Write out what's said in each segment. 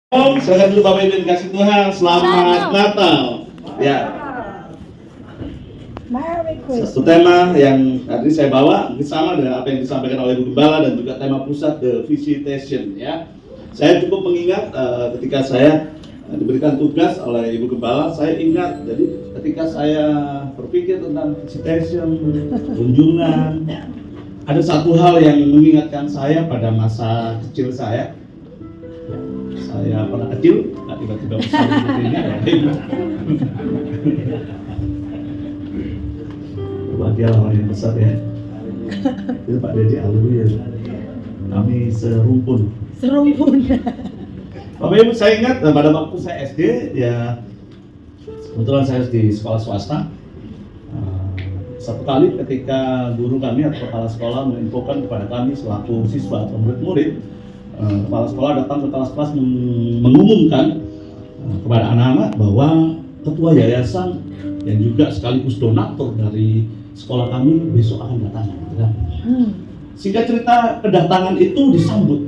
Silakan dulu Bapak Ibu yang kasih Tuhan, selamat Natal. Ya, satu tema yang tadi saya bawa mungkin sama dengan apa yang disampaikan oleh Ibu Gembala dan juga tema pusat The Visitation. Ya, saya cukup mengingat ketika saya diberikan tugas oleh Ibu Gembala, saya ingat. Jadi ketika saya berpikir tentang visitation, kunjungan, ada satu hal yang mengingatkan saya pada masa kecil saya. Saya pernah kecil, nggak tiba-tiba besar seperti ini. Wah, dia orang yang besar ya. Itu Pak Dedi alumni ya. Kami serumpun. Bapak Ibu, saya ingat pada waktu saya SD ya, kebetulan saya di sekolah swasta. Satu kali ketika guru kami atau kepala sekolah menginfokan kepada kami selaku siswa atau murid-murid, kepala sekolah datang ke kelas-kelas mengumumkan kepada anak-anak bahwa ketua yayasan yang juga sekaligus donatur dari sekolah kami besok akan datang. Singkat cerita, kedatangan itu disambut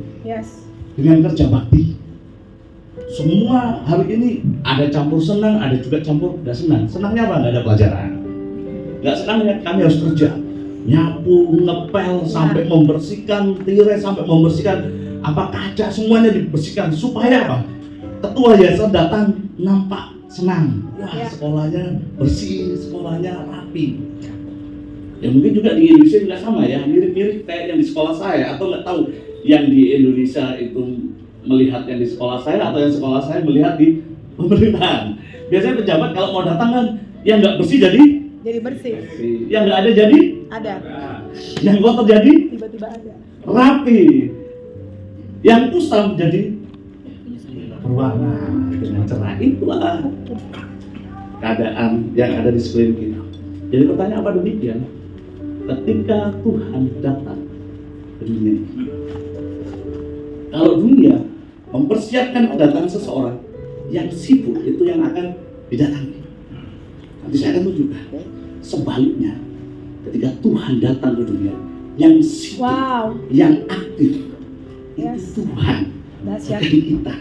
dengan kerja bakti. Semua hari ini ada campur senang, ada juga campur tidak senang. Senangnya apa? Nggak ada pelajaran. Nggak senangnya kami harus kerja, nyapu, ngepel, sampai membersihkan tirai, sampai membersihkan kaca, semuanya dibersihkan supaya apa? Ketua yayasan datang nampak senang. Wah, sekolahnya bersih, sekolahnya rapi. Ya mungkin juga di Indonesia juga sama ya, mirip-mirip kayak yang di sekolah saya, atau nggak tahu yang di Indonesia itu melihat yang di sekolah saya atau yang sekolah saya melihat di pemerintahan. Biasanya pejabat kalau mau datang kan yang nggak bersih jadi bersih. Yang nggak ada jadi Ada. Yang kotor jadi Tiba-tiba ada. rapi. Yang kusam jadi berwarna dengan cerah. Itulah keadaan yang ada di sekeliling kita. Jadi pertanyaan apa demikian? Ketika Tuhan datang ke dunia ini, kalau dunia mempersiapkan kedatangan seseorang yang sibuk, itu yang akan didatangi. Nanti saya akan tunjukkan. Sebaliknya, ketika Tuhan datang ke dunia, yang sibuk, yang aktif, itu Tuhan bagi kita.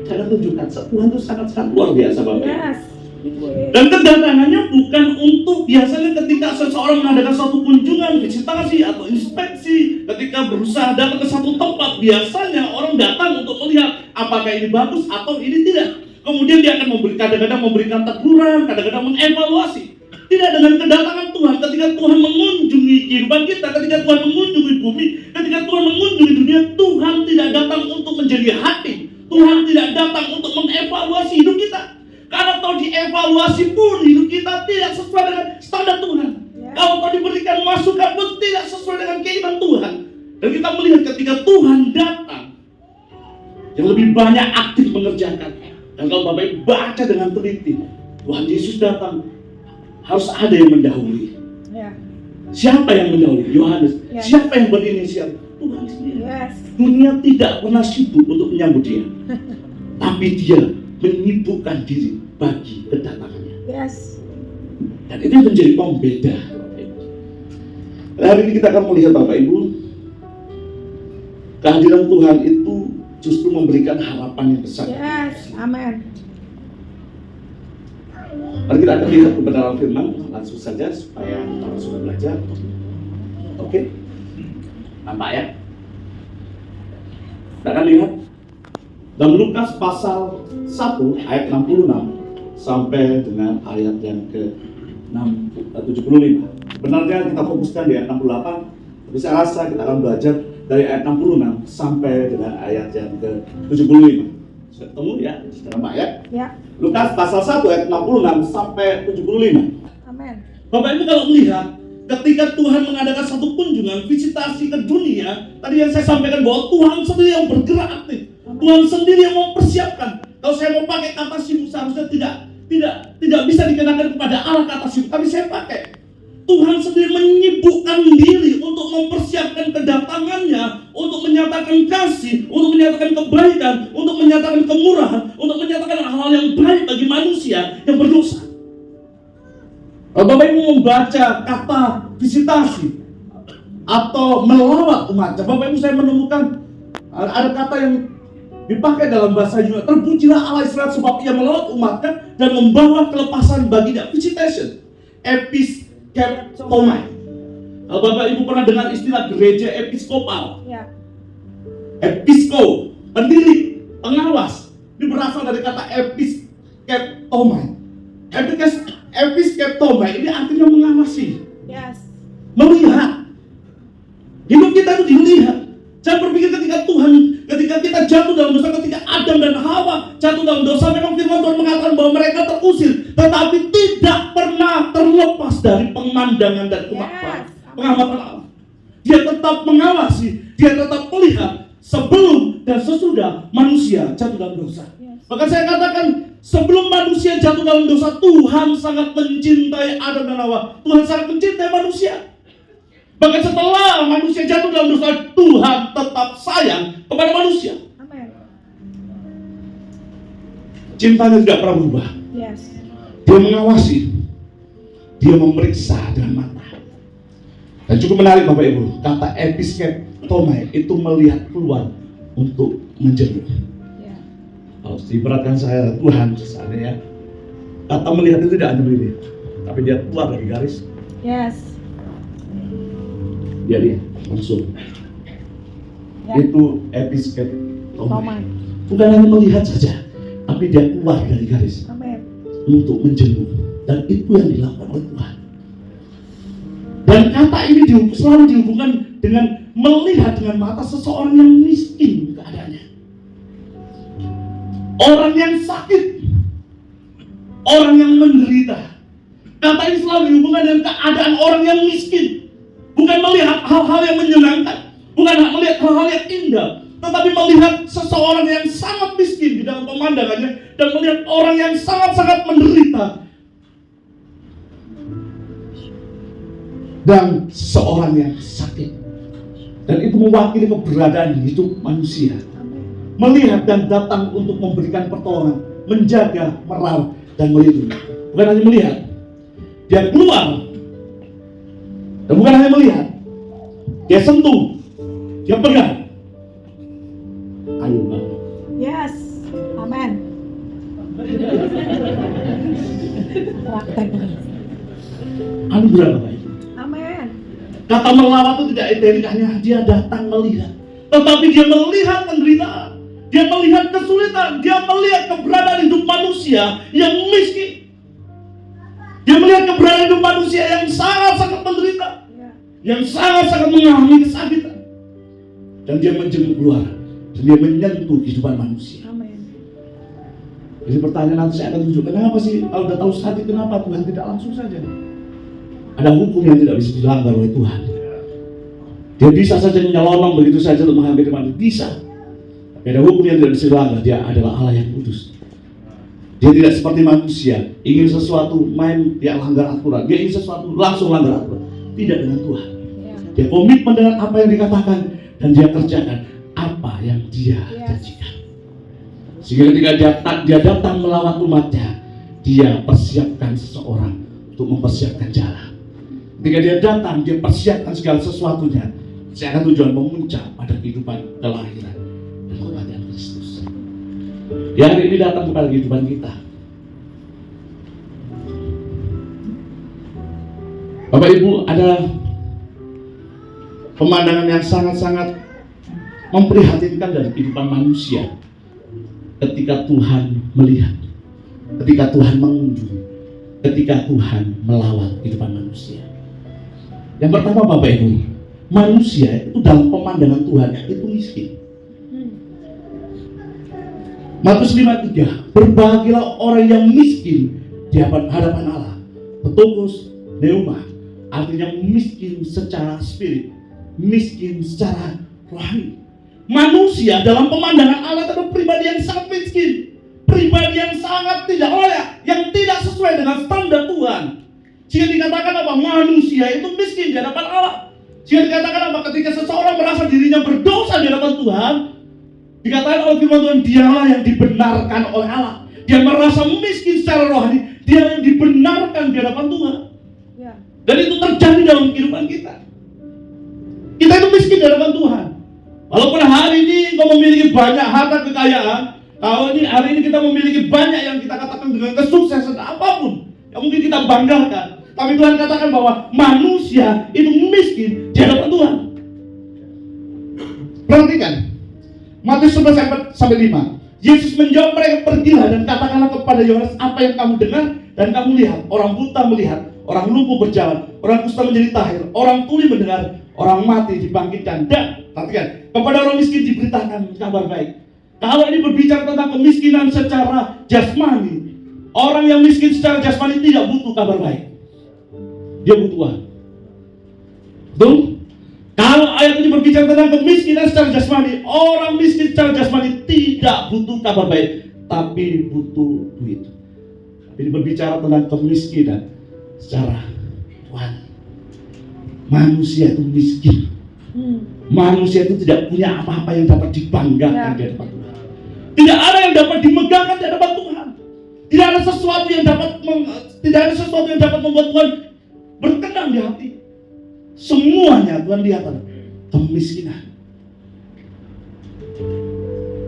Saya akan tunjukkan, Tuhan itu sangat-sangat luar biasa Bapak. Dan kedatangannya bukan untuk biasanya ketika seseorang mengadakan suatu kunjungan, visitasi atau inspeksi, ketika berusaha datang ke satu tempat, biasanya orang datang untuk melihat apakah ini bagus atau ini tidak. Kemudian dia akan kadang-kadang memberikan teguran, kadang-kadang mengevaluasi. Tidak, dengan kedatangan Tuhan, ketika Tuhan mengunjungi kehidupan kita, ketika Tuhan mengunjungi bumi, ketika Tuhan mengunjungi dunia, Tuhan tidak datang untuk menjadi hakim. Tuhan tidak datang untuk mengevaluasi hidup kita. Karena kalau dievaluasi pun hidup kita tidak sesuai dengan standar Tuhan. Kalau diberikan masukan pun tidak sesuai dengan keinginan Tuhan. Dan kita melihat ketika Tuhan datang, yang lebih banyak aktif mengerjakan. Dan kalau Bapak Ibu baca dengan teliti, Tuhan Yesus datang, harus ada yang mendahului. Siapa yang mendahului? Yohanes. Siapa yang berinisiatif? Tuhan sendiri. Dunia tidak pernah sibuk untuk menyambut dia. Tapi dia menyibukkan diri bagi kedatangannya. Dan itu menjadi pembeda. Hari ini kita akan melihat Bapak Ibu, kehadiran Tuhan itu justru memberikan harapan yang besar. Amin. Mari kita akan lihat kebenaran firman langsung saja supaya kita sudah belajar. Oke? Nampak ya? Kita akan lihat dalam Lukas pasal 1 ayat 66 sampai dengan ayat yang ke-75. Sebenarnya kita fokuskan di ayat 68, tapi saya rasa kita akan belajar dari ayat 66 sampai dengan ayat yang ke-75. Sudah ketemu ya? Sudah nampak ya? Lukas pasal 1 ayat 66 sampai 75. Amin. Bapak Ibu kalau melihat ketika Tuhan mengadakan satu kunjungan visitasi ke dunia, tadi yang saya sampaikan bahwa Tuhan sendiri yang bergerak aktif. Tuhan sendiri yang mempersiapkan. Kalau saya mau pakai kata sibuk, seharusnya tidak bisa dikenakan kepada Allah kata sibuk, tapi saya pakai Tuhan sendiri menyibukkan diri untuk mempersiapkan kedatangannya, untuk menyatakan kasih, untuk menyatakan kebaikan, untuk menyatakan kemurahan, untuk menyatakan hal-hal yang baik bagi manusia yang berdosa. Kalau Bapak Ibu membaca kata visitasi atau melawat umat, Bapak Ibu saya menemukan ada kata yang dipakai dalam bahasa Yunani, terpujilah Allah Israel sebab ia melawat umatnya dan membawa kelepasan baginya. Visitation, episkeptomai. Kalau Bapak Ibu pernah dengar istilah gereja episkopal, Ya. episko, pendiri, pengawas, ini berasal dari kata episkeptomai. Episkeptomai ini artinya mengawasi, Yes. melihat. Hidup kita itu dilihat. Jangan berpikir ketika kita jatuh dalam dosa, ketika Adam dan Hawa jatuh dalam dosa, memang firman Tuhan mengatakan bahwa mereka terusir, tetapi tidak pernah terlepas dari pemandangan dan pengamatan Allah. Dia tetap mengawasi, dia tetap melihat sebelum dan sesudah manusia jatuh dalam dosa. Maka saya katakan, sebelum manusia jatuh dalam dosa, Tuhan sangat mencintai Adam dan Hawa. Tuhan sangat mencintai manusia. Bahkan setelah manusia jatuh dalam dosa, Tuhan tetap sayang kepada manusia. Amin. Cintanya tidak pernah berubah. Yes. Dia mengawasi, dia memeriksa dengan mata. Dan cukup menarik Bapak Ibu, kata episkeptomai itu melihat keluar untuk menjenguk. Ya. Kalau diberatkan saya Tuhan misalnya ya, kata melihat itu tidak hanya begini, tapi dia keluar dari garis. Yes. Dia lihat langsung. Ya. Itu episkeptomai. Tomai. Bukan hanya melihat saja, tapi dia keluar dari garis Amin. untuk menjenguk. Dan itu yang dilakukan oleh Tuhan. Dan kata ini selalu dihubungkan dengan melihat dengan mata seseorang yang miskin keadaannya, orang yang sakit, orang yang menderita. Kata ini selalu dihubungkan dengan keadaan orang yang miskin. Bukan melihat hal-hal yang menyenangkan, bukan melihat hal-hal yang indah, tetapi melihat seseorang yang sangat miskin di dalam pemandangannya dan melihat orang yang sangat-sangat menderita dan seorang yang sakit. Dan itu mewakili keberadaan hidup manusia. Melihat dan datang untuk memberikan pertolongan, menjaga, merawat, dan melindungi. Bukan hanya melihat, dia keluar. Dan bukan hanya melihat, dia sentuh, dia pegang. Ayo bangun. Yes. Amin. Praktek. Anugerah Bapak Ibu. Amin. Kata melawat itu tidak identik hanya dia datang melihat, tetapi dia melihat penderitaan, dia melihat kesulitan, dia melihat keberadaan hidup manusia yang miskin, dia melihat keberadaan hidup manusia yang sangat-sangat menderita, yang sangat-sangat mengalami kesakitan, dan dia menjenguk keluar, dan dia menyentuh kehidupan manusia. Amin. Jadi pertanyaan nanti saya akan tunjukkan, kenapa sih kalau sudah tahu sakit, kenapa Tuhan tidak langsung saja? Ada hukum yang tidak bisa dilanggar oleh Tuhan. Dia bisa saja menyelonong begitu saja untuk mengambil manusia, bisa. Tapi ada hukum yang tidak bisa dilanggar. Dia adalah Allah yang kudus. Dia tidak seperti manusia, ingin sesuatu main dia langgar aturan, dia ingin sesuatu langsung langgar aturan. Tidak dengan Tuhan. Dia komitmen dengan apa yang dikatakan dan dia kerjakan apa yang dia janjikan. Sehingga ketika dia datang melawat umatnya, dia persiapkan seseorang untuk mempersiapkan jalan. Ketika dia datang, dia persiapkan segala sesuatunya. Saya akan tujuan memuncak pada kehidupan kelahiran dan kematian Kristus. Dia hari ini datang kepada kehidupan kita. Bapak Ibu, ada pemandangan yang sangat-sangat memprihatinkan dari kehidupan manusia ketika Tuhan melihat, ketika Tuhan mengunjungi, ketika Tuhan melawat kehidupan manusia. Yang pertama Bapak Ibu, manusia itu dalam pemandangan Tuhan itu miskin. Matius 5:3, berbahagialah orang yang miskin di hadapan Allah. Petrus, Neuma, artinya miskin secara spirit, miskin secara rohani. Manusia dalam pemandangan Allah adalah pribadi yang sangat miskin, pribadi yang sangat tidak layak, yang tidak sesuai dengan standar Tuhan. Jika dikatakan apa? Manusia itu miskin di hadapan Allah. Jika dikatakan apa? Ketika seseorang merasa dirinya berdosa di hadapan Tuhan, dikatakan oleh firman Tuhan, dialah yang dibenarkan oleh Allah. Dia merasa miskin secara rohani, dia yang dibenarkan di hadapan Tuhan. Dan itu terjadi dalam kehidupan kita. Kita itu miskin di hadapan Tuhan. Walaupun hari ini kau memiliki banyak harta kekayaan, kalau ini hari ini kita memiliki banyak yang kita katakan dengan kesuksesan apapun yang mungkin kita banggakan, tapi Tuhan katakan bahwa manusia itu miskin di hadapan Tuhan. Perhatikan Matius 11 sampai 5. Yesus menjawab mereka, pergilah dan katakanlah kepada Yohanes apa yang kamu dengar dan kamu lihat. Orang buta melihat, orang lumpuh berjalan, orang kusta menjadi tahir, orang tuli mendengar, orang mati dibangkitkan. Dan perhatikan, kepada orang miskin diberitakan kabar baik. Kalau ini berbicara tentang kemiskinan secara jasmani, orang yang miskin secara jasmani tidak butuh kabar baik. Dia butuh uang. Betul? Kalau ayat ini berbicara tentang kemiskinan secara jasmani, orang miskin secara jasmani tidak butuh kabar baik, tapi butuh duit. Tapi ini berbicara tentang kemiskinan secara Tuhan. Manusia itu miskin. Manusia itu tidak punya apa-apa yang dapat dibanggakan di hadapan Tuhan. Tidak ada yang dapat dimegahkan di hadapan Tuhan. Tidak ada sesuatu yang dapat membuat Tuhan berkenan di hati. Semuanya Tuhan lihat kemiskinan.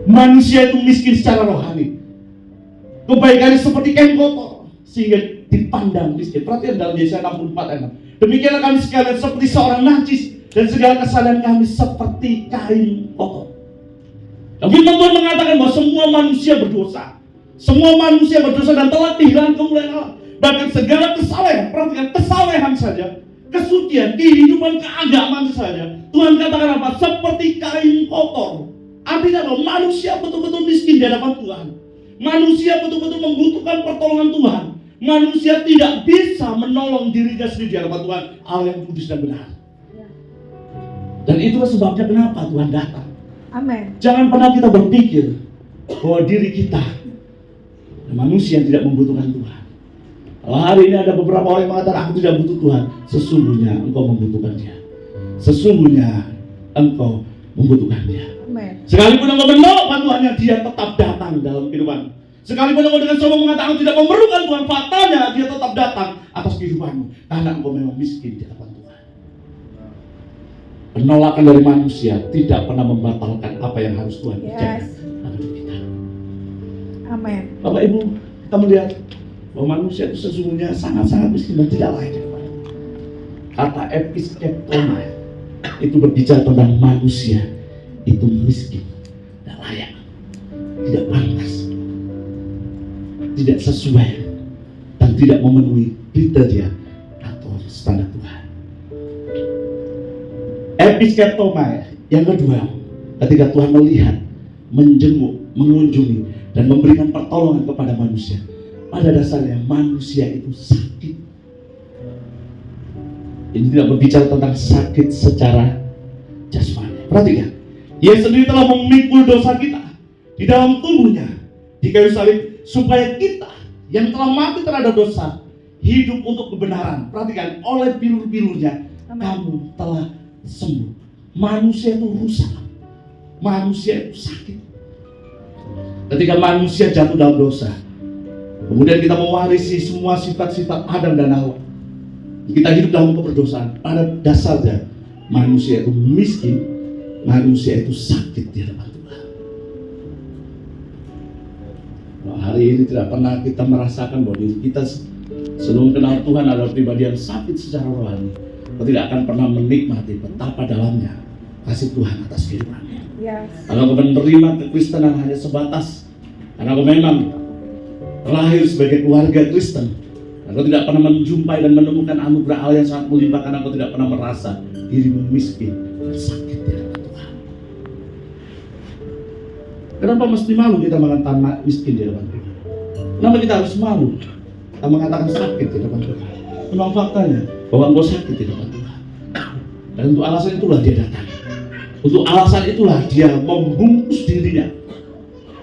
Manusia itu miskin secara rohani. Kebaikannya seperti kain kotor sehingga dipandang miskin. Perhatian dalam Yesaya 64 ayat 6. Demikianlah kami sekalian seperti seorang najis dan segala kesalahan kami seperti kain kotor. Dan firman Tuhan mengatakan bahwa semua manusia berdosa. Semua manusia berdosa dan telah kehilangan kemuliaan Allah. Bahkan segala kesalehan, perhatikan kesalehan saja, kesucian, kehidupan, keagamaan saja, Tuhan katakan apa? Seperti kain kotor. Artinya apa? Manusia betul-betul miskin di hadapan Tuhan. Manusia betul-betul membutuhkan pertolongan Tuhan. Manusia tidak bisa menolong dirinya sendiri di hadapan Tuhan, Allah yang kudus dan benar. Dan itulah sebabnya kenapa Tuhan datang. Amin. Jangan pernah kita berpikir bahwa diri kita manusia yang tidak membutuhkan Tuhan. Kalau hari ini ada beberapa orang yang mengatakan aku tidak butuh Tuhan, sesungguhnya engkau membutuhkan Dia. Sesungguhnya engkau membutuhkan Dia. Amin. Sekalipun engkau menolak Tuhannya, Dia tetap datang dalam kehidupan. Sekalipun engkau dengan sombong mengatakan aku tidak memerlukan Tuhan, faktanya Dia tetap datang atas kehidupanmu karena engkau memang miskin di hadapan Tuhan. Penolakan dari manusia tidak pernah membatalkan apa yang harus Tuhan kerjakan dalam hidup kita. Amin. Bapak Ibu, kita melihat bahwa manusia itu sesungguhnya sangat-sangat miskin dan tidak layak. Kata episkeptoma itu berbicara tentang manusia itu miskin, tidak layak, tidak pantas, tidak sesuai, dan tidak memenuhi kriteria atau standar Tuhan. Episkeptoma yang kedua, ketika Tuhan melihat, menjenguk, mengunjungi, dan memberikan pertolongan kepada manusia. Pada dasarnya manusia itu sakit. Ini tidak berbicara tentang sakit secara jasmani. Perhatikan, Ia sendiri telah memikul dosa kita di dalam tubuhnya di kayu salib, supaya kita yang telah mati terhadap dosa hidup untuk kebenaran. Perhatikan, oleh bilur-bilurnya kamu telah sembuh. Manusia itu rusak, manusia itu sakit. Ketika manusia jatuh dalam dosa, kemudian kita mewarisi semua sifat-sifat Adam dan Hawa. Kita hidup dalam keberdosaan. Pada dasarnya manusia itu miskin, manusia itu sakit di hadapan Tuhan. Hari ini tidak pernah kita merasakan bahwa diri kita sebelum kenal Tuhan adalah pribadi yang sakit secara rohani. Kita tidak akan pernah menikmati betapa dalamnya kasih Tuhan atas kehidupannya. Kalau kau menerima kekristenan hanya sebatas karena kau memang lahir sebagai keluarga Kristen, kau tidak pernah menjumpai dan menemukan anugerah Allah yang sangat melimpah, karena kau tidak pernah merasa dirimu miskin dan sakit di hadapan Tuhan. Kenapa mesti malu kita mengatakan miskin di hadapan Tuhan? Kenapa kita harus malu kita mengatakan sakit di hadapan Tuhan? Memang faktanya bahwa engkau sakit di hadapan Tuhan. Dan untuk alasan itulah Dia datang. Untuk alasan itulah Dia membungkus dirinya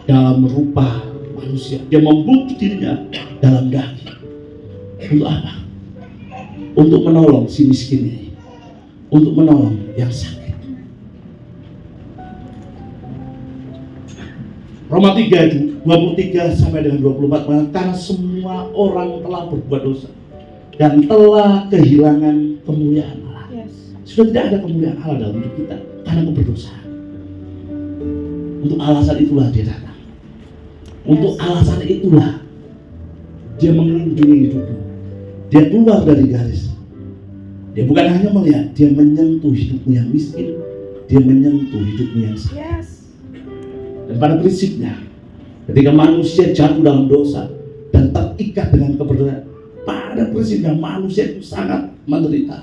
dalam rupa manusia. Dia membungkus dirinya dalam daging. Untuk apa? Untuk menolong si miskin ini. Untuk menolong yang sakit. Roma 3 23 sampai dengan 24 mengatakan, karena semua orang telah berbuat dosa dan telah kehilangan kemuliaan Allah. Sudah tidak ada kemuliaan Allah dalam hidup kita karena keberdosaan. Untuk alasan itulah dia datang. Untuk alasan itulah dia mengunjungi hidupmu. Dia keluar dari garis. Dia bukan hanya melihat, dia menyentuh hidupmu yang miskin. Dia menyentuh hidupmu yang sakit. Yes. Dan pada prinsipnya, ketika manusia jatuh dalam dosa dan terikat dengan keberdosaan, pada prinsipnya manusia itu sangat menderita.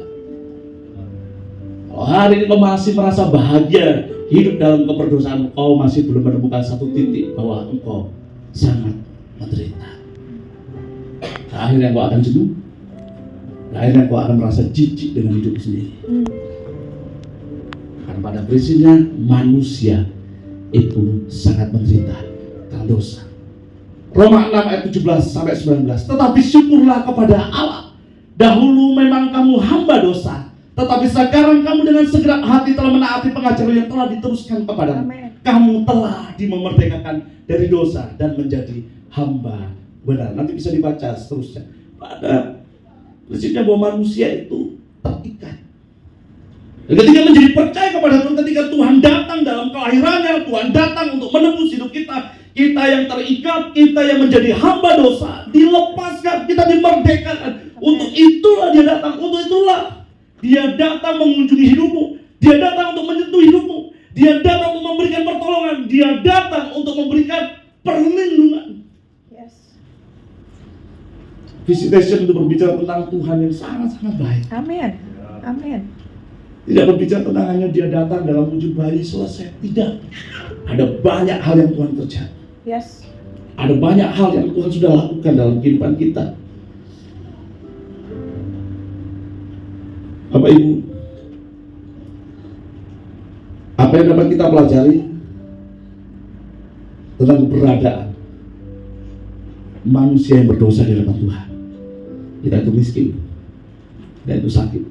Kalau hari ini kau masih merasa bahagia hidup dalam keberdosaan, kau masih belum menemukan satu titik bahwa engkau sangat menderita. Akhirnya kau akan jenuh. Akhirnya kau akan merasa jijik dengan hidup sendiri. Karena pada prinsipnya manusia itu sangat menderita karena dosa. Roma 6 ayat 17 sampai 19. Tetapi syukurlah kepada Allah. Dahulu memang kamu hamba dosa, tetapi sekarang kamu dengan segenap hati telah menaati pengajaran yang telah diteruskan kepadamu. Kamu telah dimerdekakan dari dosa dan menjadi hamba benar. Nanti bisa dibaca seterusnya. Pada prinsipnya bahwa manusia itu terikat. Dan ketika menjadi percaya kepada Tuhan, ketika Tuhan datang dalam kelahirannya, Tuhan datang untuk menebus hidup kita. Kita yang terikat, kita yang menjadi hamba dosa, dilepaskan, kita dimerdekakan. Untuk itulah dia datang, untuk itulah dia datang mengunjungi hidupmu. Dia datang untuk menyentuh hidupmu. Dia datang untuk memberikan pertolongan. Dia datang untuk memberikan perlindungan. Visitation itu berbicara tentang Tuhan yang sangat-sangat baik. Amin. Amin. Tidak berbicara tentang hanya dia datang dalam wujud bayi selesai. Tidak. Ada banyak hal yang Tuhan kerjakan. Yes. Ada banyak hal yang Tuhan sudah lakukan dalam kehidupan kita. Bapak Ibu, apa yang dapat kita pelajari tentang keberadaan manusia yang berdosa di hadapan Tuhan? Kita itu miskin, kita itu sakit,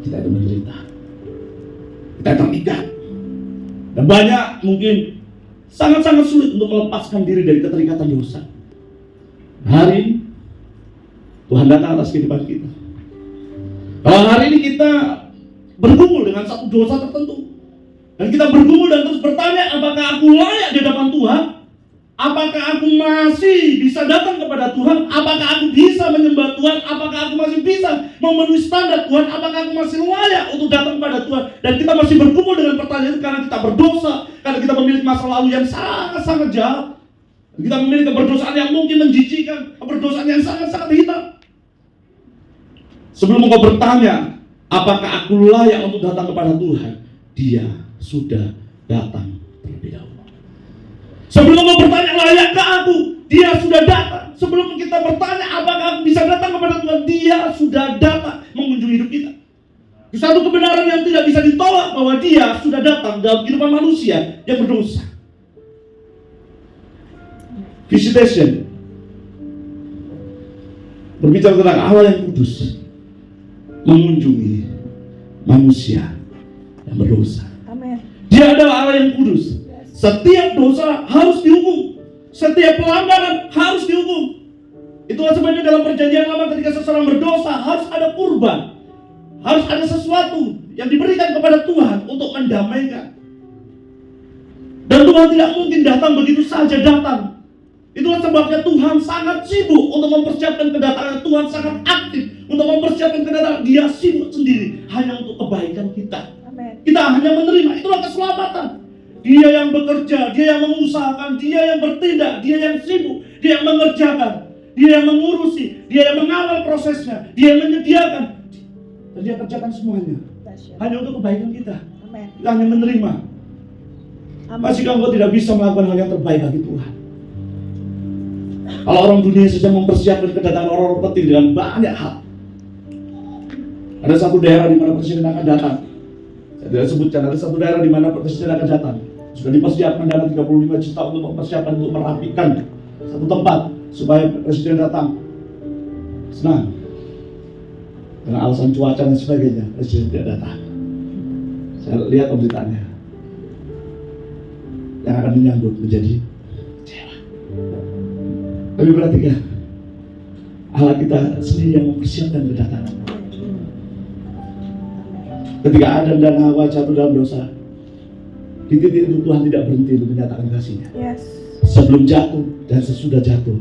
kita itu menderita, kita terikat, dan banyak mungkin sangat-sangat sulit untuk melepaskan diri dari keterikatan dosa. Hari ini Tuhan datang atas kehidupan kita. Kalau hari ini kita bergumul dengan satu dosa tertentu, dan kita bergumul dan terus bertanya, apakah aku layak di hadapan Tuhan? Apakah aku masih bisa datang kepada Tuhan? Apakah aku bisa menyembah Tuhan? Apakah aku masih bisa memenuhi standar Tuhan? Apakah aku masih layak untuk datang kepada Tuhan? Dan kita masih bergumul dengan pertanyaan itu karena kita berdosa, karena kita memiliki masa lalu yang sangat-sangat jahat. Kita memiliki keberdosaan yang mungkin menjijikkan, keberdosaan yang sangat-sangat hitam. Sebelum engkau bertanya, apakah aku layak untuk datang kepada Tuhan? Dia sudah datang terlebih dahulu. Sebelum engkau bertanya, layakkah aku? Dia sudah datang. Sebelum kita bertanya, apakah aku bisa datang kepada Tuhan? Dia sudah datang mengunjungi hidup kita. Satu kebenaran yang tidak bisa ditolak, bahwa dia sudah datang dalam kehidupan manusia yang berdosa. Visitation berbicara tentang Allah yang kudus mengunjungi manusia yang berdosa. Amin. Dia adalah Allah yang kudus. Setiap dosa harus dihukum. Setiap pelanggaran harus dihukum. Itulah sebabnya dalam perjanjian lama ketika seseorang berdosa harus ada kurban. Harus ada sesuatu yang diberikan kepada Tuhan untuk mendamaikan. Dan Tuhan tidak mungkin datang begitu saja datang. Itulah sebabnya Tuhan sangat sibuk untuk mempersiapkan kedatangan. Tuhan sangat aktif untuk mempersiapkan kedatangan. Dia sibuk sendiri hanya untuk kebaikan kita. Amen. Kita hanya menerima. Itulah keselamatan. Dia yang bekerja, dia yang mengusahakan, dia yang bertindak, dia yang sibuk, dia yang mengerjakan, dia yang mengurusi, dia yang mengawal prosesnya, dia yang menyediakan. Dan dia kerjakan semuanya hanya untuk kebaikan kita. Amen. Kita hanya menerima. Masihkah engkau tidak bisa melakukan hal yang terbaik bagi Tuhan? Kalau orang dunia saja mempersiapkan kedatangan orang-orang penting dengan banyak hal. Ada satu daerah di mana presiden akan datang. Saya tidak sebutkan, ada satu daerah di mana presiden akan datang. Sudah dipersiapkan dana 35 juta untuk mempersiapkan, untuk merapikan satu tempat supaya presiden datang. Senang. Karena alasan cuaca dan sebagainya, presiden tidak datang. Saya lihat pemberitaannya. Yang akan menyambut menjadi kecewa. Tapi perhatikan, Allah kita sendiri yang mempersiapkan kedatangan. Ketika Adam dan Hawa jatuh dalam dosa, di Di titik itu Tuhan tidak berhenti untuk menyatakan kasih-Nya. Yes. Sebelum jatuh dan sesudah jatuh,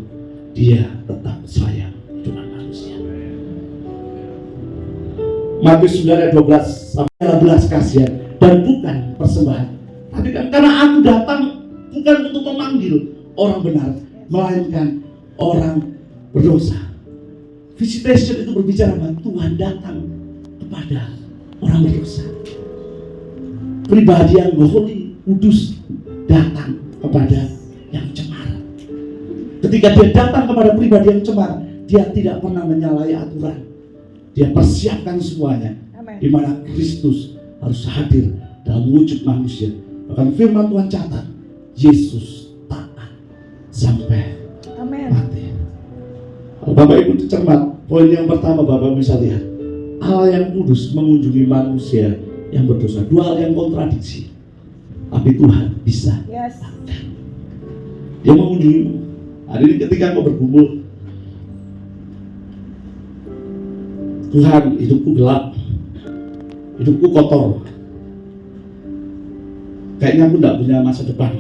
Dia tetap sayang dengan manusia. Matius 9 ayat 12 sampai 12 kasihan dan bukan persembahan. Tapi kan karena aku datang bukan untuk memanggil orang benar, melainkan orang berdosa. Visitation itu berbicara bahwa Tuhan datang kepada orang berdosa. Pribadi yang holy, kudus, datang kepada yang cemar. Ketika dia datang kepada pribadi yang cemar, dia tidak pernah menyalahi aturan. Dia persiapkan semuanya. Amen. Di mana Kristus harus hadir dalam wujud manusia. Bahkan firman Tuhan catat, Yesus taat sampai Amen. mati. Kalau Bapak Ibu cermat, poin yang pertama Bapak bisa lihat, Allah yang kudus mengunjungi manusia yang berdosa. Dua hal yang kontradiksi, tapi Tuhan bisa. Yes. Dia mengunjungimu. Hari ini ketika kau bergumul, Tuhan, hidupku gelap, hidupku kotor, kayaknya aku tidak punya masa depan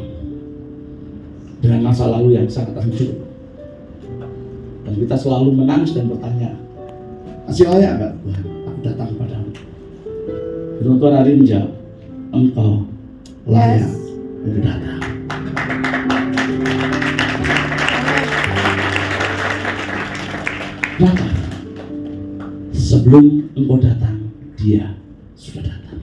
dengan masa lalu yang sangat hancur. Dan kita selalu menangis dan bertanya, masih layak enggak Tuhan aku datang kepadamu? Firman Tuhan hari ini menjawab, Engkau layak untuk datang. Kenapa? Sebelum engkau datang, Dia sudah datang.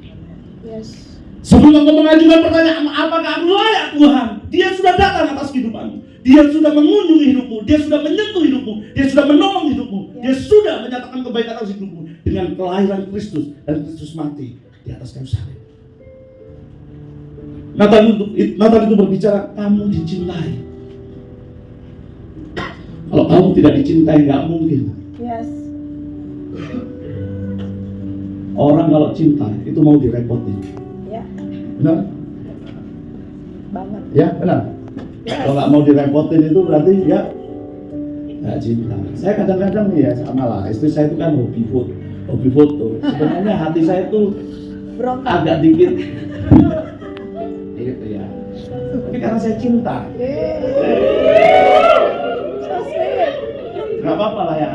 Yes. Sebelum engkau mengajukan pertanyaan, apakah aku layak Tuhan? Dia sudah datang atas kehidupanmu. Dia sudah mengunjungi hidupmu. Dia sudah menyentuh hidupmu. Dia sudah menolong hidupmu. Dia sudah menyatakan kebaikan atas hidupmu dengan kelahiran Kristus dan Kristus mati di atas kayu salib. Nathan itu berbicara, kamu dicintai. Kalau kamu tidak dicintai, nggak mungkin. Yes. Orang kalau cinta itu mau direpotin. Ya. Benar? Banget. Ya, benar. Yes. Kalau nggak mau direpotin itu berarti ya nggak cinta. Saya kadang-kadang ya sama lah. Istri saya itu kan hobi foto. Sebenarnya hati saya itu Berontak. agak dikit. Gitu ya. Tapi karena saya cinta, So sweet. nggak apa-apa lah ya.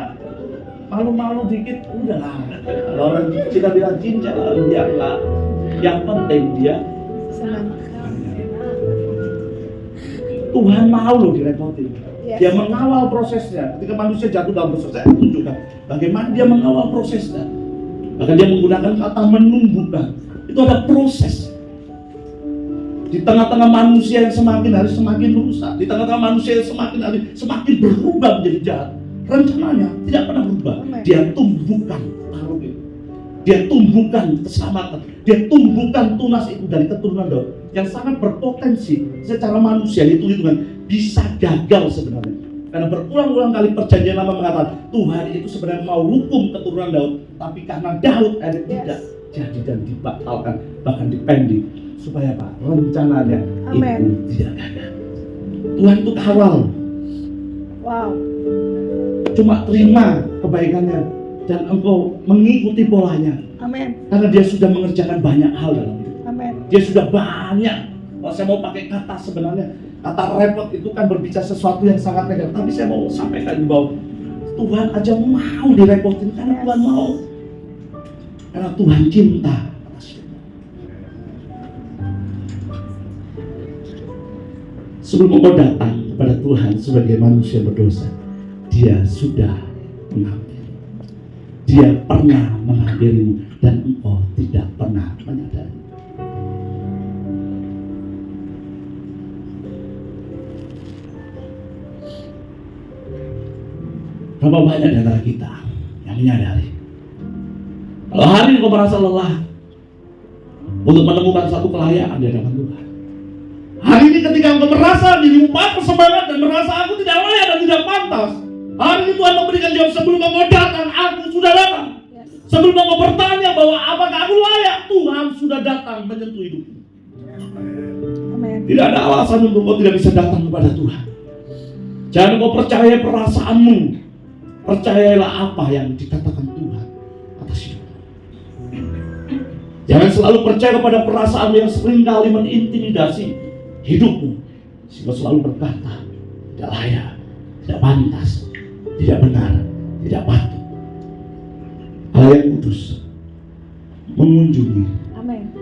Malu-malu dikit, udahlah. Kalau orang kita bilang cinta, biarlah. Yang penting dia Senang. Tuhan mau loh direpotin. Yes. Dia mengawal prosesnya. Ketika manusia jatuh dalam dosa, saya tunjukkan bagaimana dia mengawal prosesnya. Bahkan dia menggunakan kata menumbuhkan. Itu ada proses. Di tengah-tengah manusia yang semakin hari semakin rusak, di tengah-tengah manusia yang semakin hari semakin berubah menjadi jahat, rencananya tidak pernah berubah. Dia tumbuhkan taruh itu. Dia tumbuhkan keselamatan. Dia tumbuhkan tunas itu dari keturunan Daud yang sangat berpotensi secara manusia hitung-hitungan bisa gagal sebenarnya. Karena berulang-ulang kali perjanjian lama mengatakan Tuhan itu sebenarnya mau hukum keturunan Daud, tapi karena Daud tidak jadi dan dibatalkan, bahkan dipending supaya apa? Rencananya itu tidak gagal. Tuhan itu kawal. Wow. Cuma terima kebaikannya dan engkau mengikuti polanya. Amin. Karena dia sudah mengerjakan banyak hal dalam hidup. Amin. Dia sudah banyak. Kalau saya mau pakai kata sebenarnya, kata repot itu kan berbicara sesuatu yang sangat negatif. Tapi saya mau sampaikan di bawah, Tuhan aja mau direpotin karena Tuhan mau. Karena Tuhan cinta. Sebelum engkau datang kepada Tuhan sebagai manusia berdosa, Dia sudah mengambil. Dia pernah mengambilmu dan engkau tidak pernah menyadari. Berapa banyak di antara kita yang menyadari kalau hari ini kau merasa lelah untuk menemukan satu kelayaan di hadapan Tuhan. Hari ini ketika engkau merasa dirimu patah semangat dan merasa aku tidak layak dan tidak pantas, hari ini Tuhan memberikan jawab, sebelum engkau datang, aku sudah datang. Sebelum engkau bertanya bahwa apakah aku layak, Tuhan sudah datang menyentuh hidupmu. Amin. Tidak ada alasan untuk kau tidak bisa datang kepada Tuhan. Jangan kau percaya perasaanmu, percayalah apa yang dikatakan Tuhan atas hidupmu. Jangan selalu percaya kepada perasaan yang seringkali mengintimidasi hidupmu, sehingga selalu berkata tidak layak, tidak pantas, tidak benar, tidak patut. Allah yang kudus mengunjungi Amin.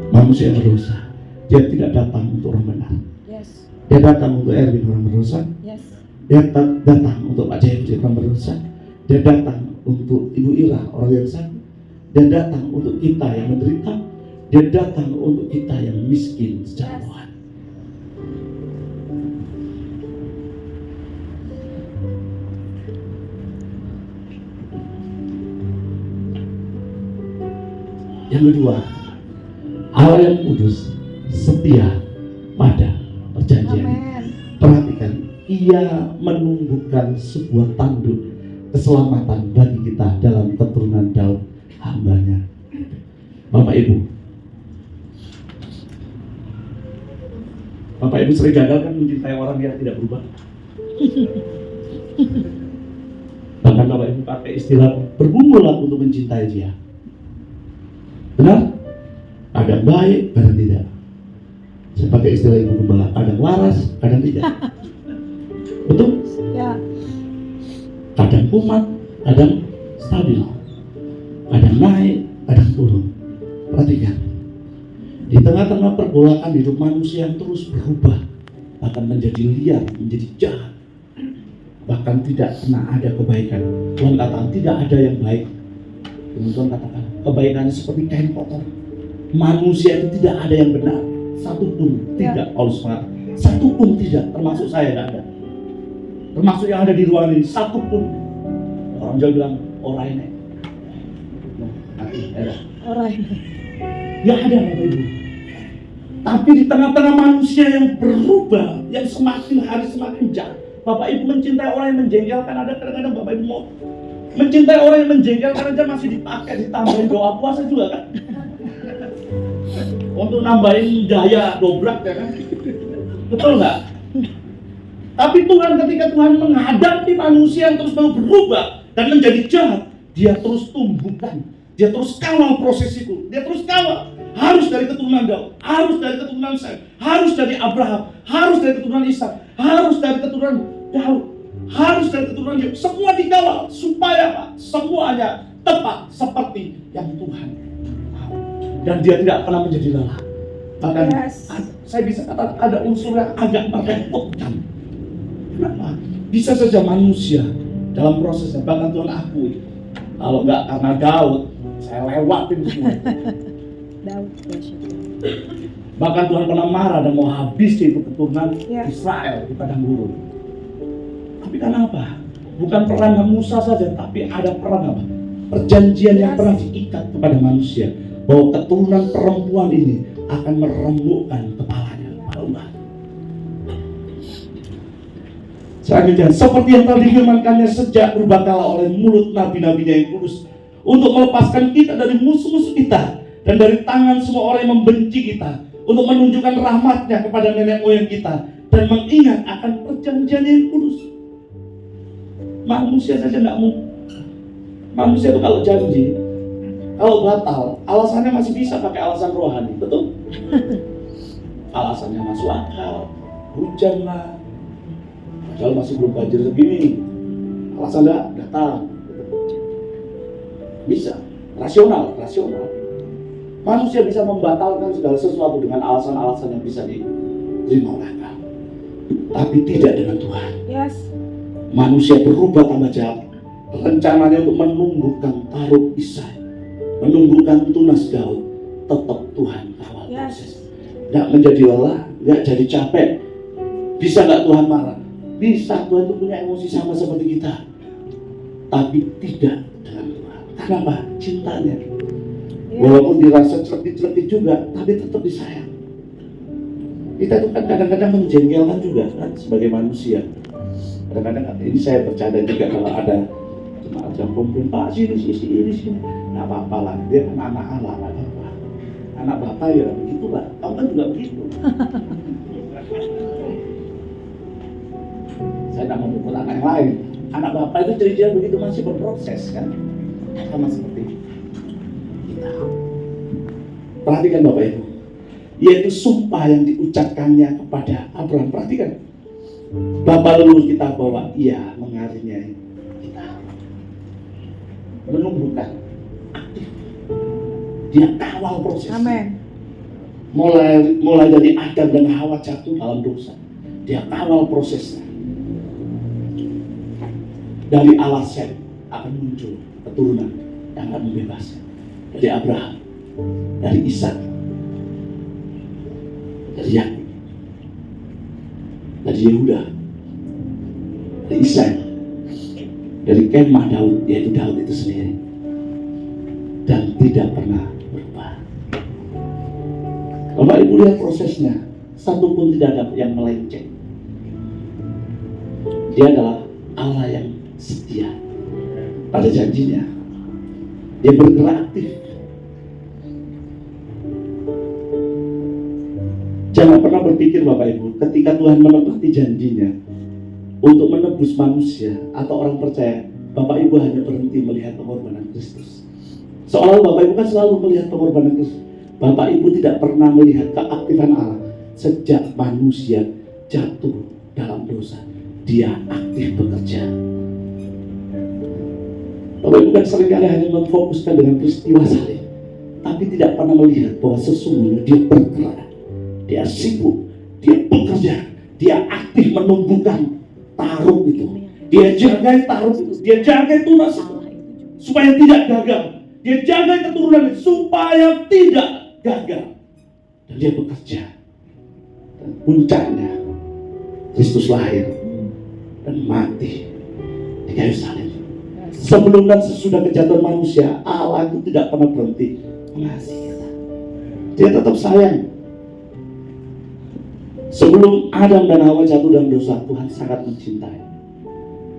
manusia yang berdosa. Dia tidak datang untuk orang benar. Yes. Dia datang untuk Erwin orang berdosa. Yes. Dia datang untuk Pak Jeffrey orang berdosa. Dia datang untuk Ibu Ira orang yang sakit. Dia datang untuk kita yang menderita. Dia datang untuk kita yang miskin secara rohani. Yang kedua, Allah yang kudus setia pada perjanjian. Amin. Perhatikan, ia menumbuhkan sebuah tanduk keselamatan bagi kita dalam keturunan Daud hambanya. Bapak Ibu sering gagal kan mencintai orang yang tidak berubah. Bahkan Bapak Ibu pakai istilah berbumbulah untuk mencintai dia. Benar? Kadang baik, kadang tidak. Saya pakai istilah Ibu Gembala, kadang waras, kadang tidak. Betul? Ya. Kadang kumat, kadang stabil. Kadang naik, kadang turun. Perhatikan. Di tengah-tengah pergolakan hidup manusia yang terus berubah, bahkan menjadi liar, menjadi jahat, bahkan tidak pernah ada kebaikan. Tuhan katakan tidak ada yang baik. Tuhan katakan kebaikannya seperti kain kotor. Manusia itu tidak ada yang benar, satu pun tidak. Paulus mengatakan satu pun tidak, termasuk saya tidak ada. Termasuk yang ada di ruangan ini, satu pun. Orang Jawa bilang orang ini. Orang. Ya ada Bapak Ibu. Tapi di tengah-tengah manusia yang berubah, yang semakin hari semakin jahat, Bapak Ibu mencintai orang yang menjengkelkan. Ada kadang-kadang Bapak Ibu mau mencintai orang yang menjengkelkan aja masih dipakai, ditambahin doa puasa juga kan? Untuk nambahin daya dobrak ya kan? Betul nggak? Tapi Tuhan ketika Tuhan menghadapi manusia yang terus mau berubah dan menjadi jahat, dia terus tumbuhkan. Dia terus kawal proses itu. Dia terus kawal. Harus dari keturunan Daud, harus dari keturunan Sem, harus dari Abraham, harus dari keturunan Ishak, harus dari keturunan Daud, harus dari keturunan Yusuf. Semua dikawal supaya Pak, semuanya tepat seperti yang Tuhan mau. Dan dia tidak pernah menjadi lelah. Bahkan saya bisa katakan ada unsur yang agak merepotkan. Kenapa? Bisa saja manusia dalam prosesnya, bahkan Tuhan akui, kalau nggak karena Daud, saya lewatin semua. Daud. Bahkan Tuhan pernah marah dan mau habis itu keturunan Israel di padang gurun. Tapi karena apa? Bukan peran Musa saja, tapi ada peran apa? Perjanjian yang pernah diikat kepada manusia, bahwa keturunan perempuan ini akan meremukkan kepalanya. Allah. Selanjutnya, seperti yang telah difirmankannya sejak berbakala oleh mulut nabi-nabinya yang kudus, untuk melepaskan kita dari musuh-musuh kita dan dari tangan semua orang yang membenci kita, untuk menunjukkan rahmatnya kepada nenek moyang kita dan mengingat akan perjanjian yang kudus. Manusia saja nggak mau. Manusia itu kalau janji, kalau batal, alasannya masih bisa pakai alasan rohani, betul? Alasannya masuk akal, hujan lah, padahal masih belum banjir segini, alasan datang. Bisa, rasional. Manusia bisa membatalkan segala sesuatu dengan alasan-alasan yang bisa diterima oleh akal. Tapi tidak dengan Tuhan. Yes. Manusia berubah tambah jahat. Rencananya untuk menumbuhkan Taruk Isai, menumbuhkan tunas Daud, tetap Tuhan kawal proses. Nggak menjadi lelah, nggak jadi capek. Bisa nggak Tuhan marah? Bisa. Tuhan itu punya emosi sama seperti kita, tapi tidak dengan Tuhan. Kenapa? Cintanya. Walaupun dirasa celekit-celekit juga, tapi tetap disayang. Kita itu kan kadang-kadang menjengkelkan juga kan sebagai manusia. Kadang-kadang ini saya bercanda juga kalau ada jemaat yang komplain, Pak sini, nggak apa-apa lah, dia kan anak Allah, nggak apa-apa. Anak bapak ya begitu Pak, kamu kan juga begitu. Saya tidak mau mukul anak yang lain. Anak bapak itu ciri-ciri begitu masih berproses kan, sama seperti kita. Perhatikan Bapak Ibu, yaitu sumpah yang diucapkannya kepada Abraham. Perhatikan, Bapak leluhur kita bahwa ia mengaruniai kita, menumbuhkan, aktif. Dia kawal proses. Amin. Mulai dari Adam dan Hawa jatuh dalam dosa, dia kawal prosesnya. Dari Allah Sem akan muncul keturunan yang akan membebaskan. Dari Abraham, dari Ishak, dari Yakub, dari Yehuda, dari Ishak, dari kemah Daud, yaitu Daud itu sendiri, dan tidak pernah berubah. Bapak Ibu lihat prosesnya, satu pun tidak ada yang melenceng. Dia adalah Allah yang setia pada janjinya. Dia bergerak aktif. Jangan pernah berpikir Bapak Ibu, ketika Tuhan menepati janjinya untuk menebus manusia atau orang percaya, Bapak Ibu hanya berhenti melihat pengorbanan Kristus. Seolah Bapak Ibu kan selalu melihat pengorbanan Kristus. Bapak Ibu tidak pernah melihat keaktifan Allah sejak manusia jatuh dalam dosa. Dia aktif bekerja. Bapak Ibu kan seringkali hanya memfokuskan dengan peristiwa salib, tapi tidak pernah melihat bahwa sesungguhnya dia bergerak, dia sibuk, dia bekerja, dia aktif menumbuhkan taruh itu, dia jagai taruh itu, dia jagai tunas itu, supaya tidak gagal, dia jagai keturunan itu supaya tidak gagal, dan dia bekerja. Dan puncaknya Kristus lahir dan mati di kayu salib. Sebelum dan sesudah kejatuhan manusia, Allah itu tidak pernah berhenti mengasihi kita. Dia tetap sayang. Sebelum Adam dan Hawa jatuh dalam dosa, Tuhan sangat mencintai.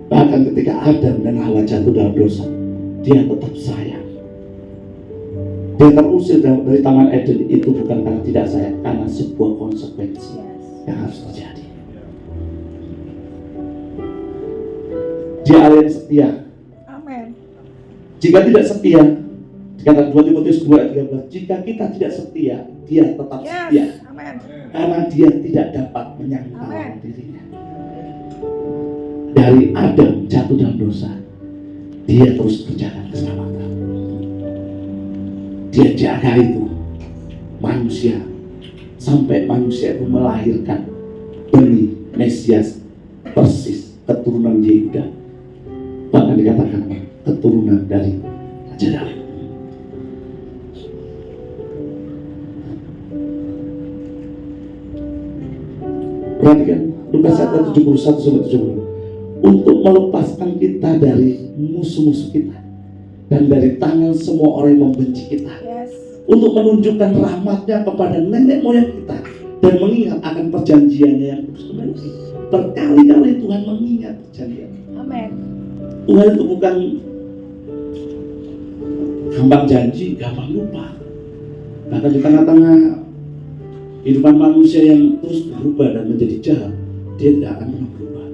Bahkan ketika Adam dan Hawa jatuh dalam dosa, dia tetap sayang. Dia terusir dari Taman Eden itu bukan karena tidak sayang, karena sebuah konsekuensi yang harus terjadi. Dia Allah yang setia. Jika tidak setia, dikatakan 2 Timotius 2 ayat 13, jika kita tidak setia, dia tetap setia. Amen. Karena dia tidak dapat menyangkal dirinya. Dari Adam jatuh dalam dosa, dia terus kerjakan keselamatan. Dia jaga itu manusia sampai manusia itu melahirkan benih Mesias persis keturunan Yehuda. Bahkan dikatakan keturunan dari Raja Daud. Perhatikan Lukas 1:71-70. Untuk melepaskan kita dari musuh-musuh kita dan dari tangan semua orang yang membenci kita. Untuk menunjukkan rahmatnya kepada nenek moyang kita dan mengingat akan perjanjiannya yang kudus kembali. Berkali-kali Tuhan mengingat perjanjiannya. Amin. Tuhan itu bukan gampang janji, gampang lupa. Bahkan di tengah-tengah kehidupan manusia yang terus berubah dan menjadi jahat, dia tidak akan pernah berubah.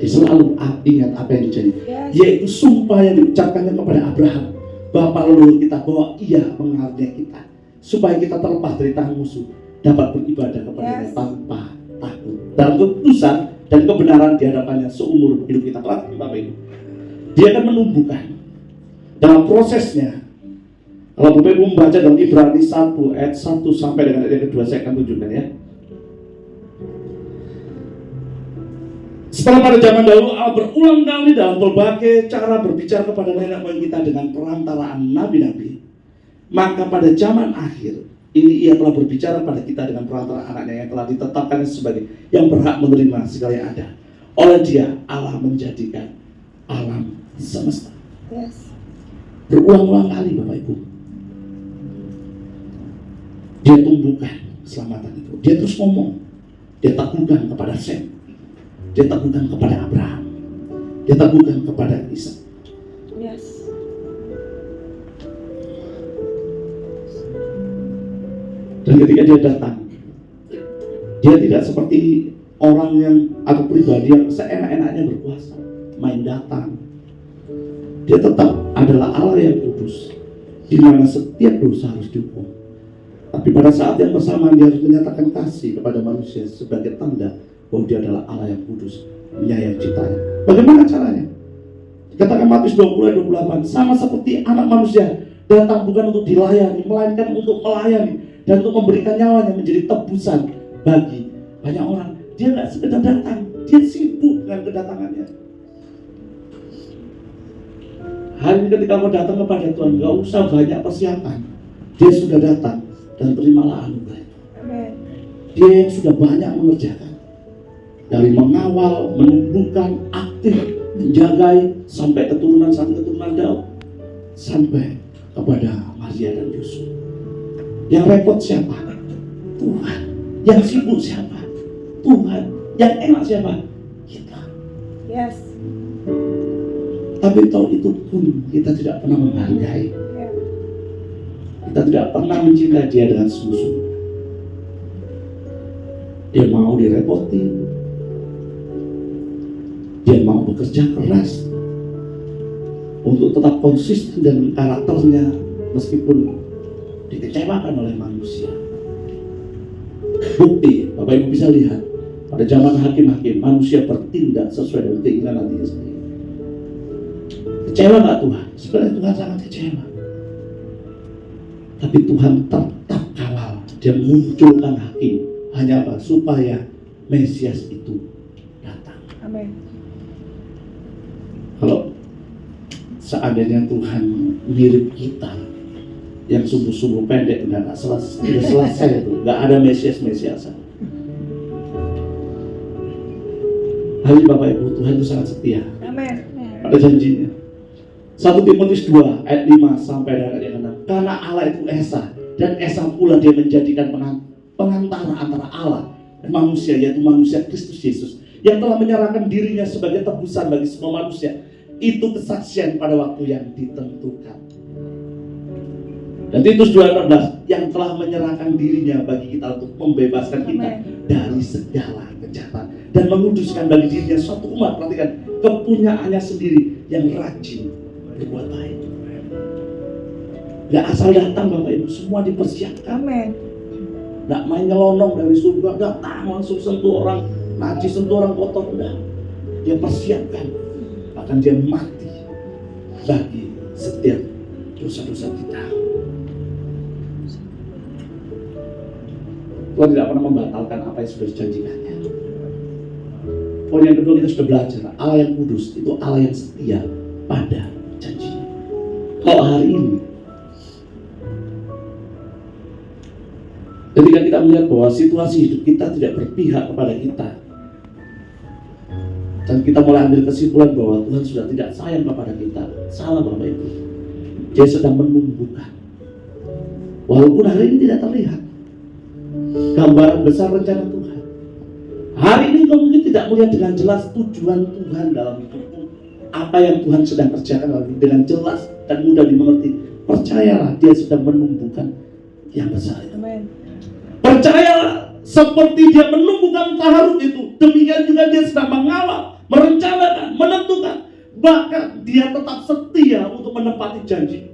Dia selalu ingat apa yang dijanji, yaitu sumpah yang diucapkannya kepada Abraham, Bapak leluhur kita, bahwa ia mengaruniai kita, supaya kita terlepas dari tangan musuh, dapat beribadah kepada-Nya tanpa takut, dalam keputusan dan kebenaran di hadapannya seumur hidup kita. Bapak Ibu, dia akan menumbuhkan dalam prosesnya. Kalau Bapak Ibu membaca dalam Ibrani 1 ayat 1 sampai dengan ayat kedua, saya akan tunjukkan ya. Setelah pada zaman dahulu Allah berulang kali dalam berbagai cara berbicara kepada nenek moyang kita dengan perantaraan nabi-nabi, maka pada zaman akhir ini ia telah berbicara pada kita dengan perantaraan anaknya yang telah ditetapkan sebagai yang berhak menerima segala yang ada. Oleh Dia Allah menjadikan alam semesta. Berulang-ulang kali Bapak Ibu, Dia tumbuhkan keselamatan itu. Dia terus ngomong, Dia teguhkan kepada Sem, Dia teguhkan kepada Abraham, Dia teguhkan kepada Ishak. Dan ketika Dia datang, Dia tidak seperti orang yang atau pribadi yang seenak-enaknya berkuasa, main datang. Dia tetap adalah Allah yang kudus, di mana setiap dosa harus dihukum. Tapi pada saat yang bersamaan dia harus menyatakan kasih kepada manusia sebagai tanda bahwa dia adalah Allah yang kudus, menyayang ciptanya. Bagaimana caranya? Katakan Matius 20:28, sama seperti anak manusia datang bukan untuk dilayani, melainkan untuk melayani dan untuk memberikan nyawanya menjadi tebusan bagi banyak orang. Dia nggak sekedar datang, dia sibuk dengan kedatangannya. Hari ini ketika mau datang kepada Tuhan, nggak usah banyak persiapan. Dia sudah datang dan terimalah anugerah itu. Dia yang sudah banyak mengerjakan, dari mengawal, menumbuhkan, aktif, menjagai sampai keturunan Daud, sampai kepada Maria dan Yusuf. Yang repot siapa? Tuhan. Yang sibuk siapa? Tuhan. Yang enak siapa? Kita. Yes. Tapi tahu itu pun kita tidak pernah menghargai. Kita tidak pernah mencintai dia dengan sungguh-sungguh. Dia mau direpoti, dia mau bekerja keras untuk tetap konsisten dengan karakternya meskipun dikecewakan oleh manusia. Bukti, Bapak Ibu bisa lihat pada zaman hakim-hakim, manusia bertindak sesuai dengan keinginan hatinya sendiri. Kecewa nggak Tuhan? Sebenarnya Tuhan sangat kecewa. Tapi Tuhan tetap kawal. Dia munculkan hakim. Hanya apa? Supaya Mesias itu datang. Amin. Kalau seandainya Tuhan mirip kita yang sungguh-sungguh pendek, nggak selesai itu, nggak ada Mesiasan. Hari Bapak Ibu, Tuhan itu sangat setia. Amin. Ada janjinya. 1 Timotius 2 ayat 5 sampai dengan ayat 6. Karena Allah itu Esa, dan Esa pula dia menjadikan pengantara antara Allah dan manusia, yaitu manusia Kristus Yesus, yang telah menyerahkan dirinya sebagai tebusan bagi semua manusia. Itu kesaksian pada waktu yang ditentukan. Dan Titus 2:16, yang telah menyerahkan dirinya bagi kita untuk membebaskan kita dari segala kejahatan dan menguduskan bagi dirinya suatu umat, perhatikan, kepunyaannya sendiri yang rajin berbuat baik. Gak asal datang Bapak Ibu, semua dipersiapkan. Amin. Gak main nyelonong dari surga, datang langsung sentuh orang najis, sentuh orang kotor, enggak. Dia persiapkan, bahkan dia mati bagi setiap dosa-dosa kita. Tuhan tidak pernah membatalkan apa yang sudah dijanjikannya. Poin yang kedua, kita sudah belajar, Allah yang kudus itu Allah yang setia pada janjinya. Kalau hari ini ketika kita melihat bahwa situasi hidup kita tidak berpihak kepada kita, dan kita mulai ambil kesimpulan bahwa Tuhan sudah tidak sayang kepada kita, salah Bapak Ibu. Dia sedang menumbuhkan, walaupun hari ini tidak terlihat, gambaran besar rencana Tuhan. Hari ini kau mungkin tidak melihat dengan jelas tujuan Tuhan dalam hidupmu, apa yang Tuhan sedang kerjakan dengan jelas dan mudah dimengerti. Percayalah, dia sedang menumbuhkan yang besar itu. Amin. Percayalah, seperti dia menumbuhkan taharut itu, demikian juga dia sedang mengawal, merencanakan, menentukan, bahkan dia tetap setia untuk menepati janji.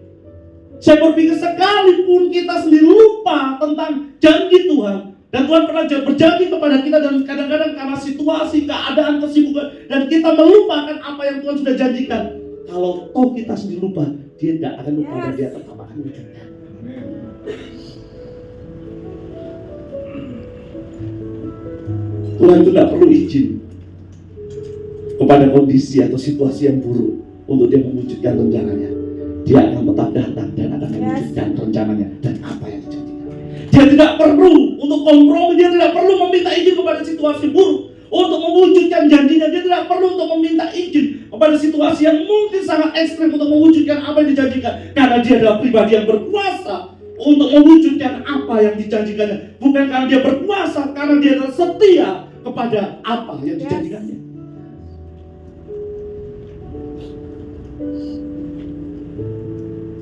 Saya berpikir sekalipun kita sendiri lupa tentang janji Tuhan, dan Tuhan pernah berjanji kepada kita, dan kadang-kadang karena situasi, keadaan, kesibukan, dan kita melupakan apa yang Tuhan sudah janjikan. Kalau toh kita sendiri lupa, dia tidak akan lupa dan dia tetap akan wujudkan. Tuhan itu tidak perlu izin kepada kondisi atau situasi yang buruk untuk dia mewujudkan rencananya. Dia akan tetap datang dan akan mewujudkan rencananya dan apa yang dijanjikan. Dia tidak perlu untuk kompromi, dia tidak perlu meminta izin kepada situasi buruk untuk mewujudkan janjinya. Dia tidak perlu untuk meminta izin kepada situasi yang mungkin sangat ekstrim untuk mewujudkan apa yang dijanjikan, karena dia adalah pribadi yang berkuasa untuk mewujudkan apa yang dijanjikannya. Bukan karena dia berkuasa, karena dia adalah setia kepada apa yang dijanjikannya.